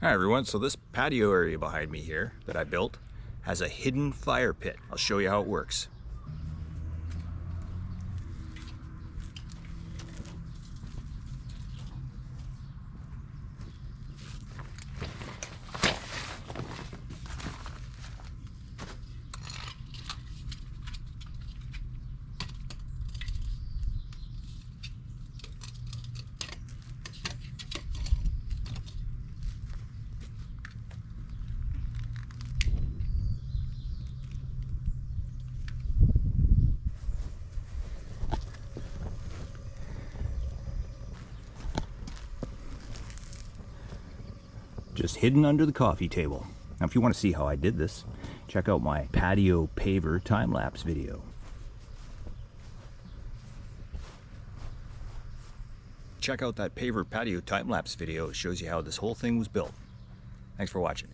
Hi everyone, so this patio area behind me here that I built has a hidden fire pit. I'll show you how it works. Just hidden under the coffee table. Now if you want to see how I did this, check out my Patio Paver time-lapse video. Check out that Paver Patio time-lapse video. It shows you how this whole thing was built. Thanks for watching.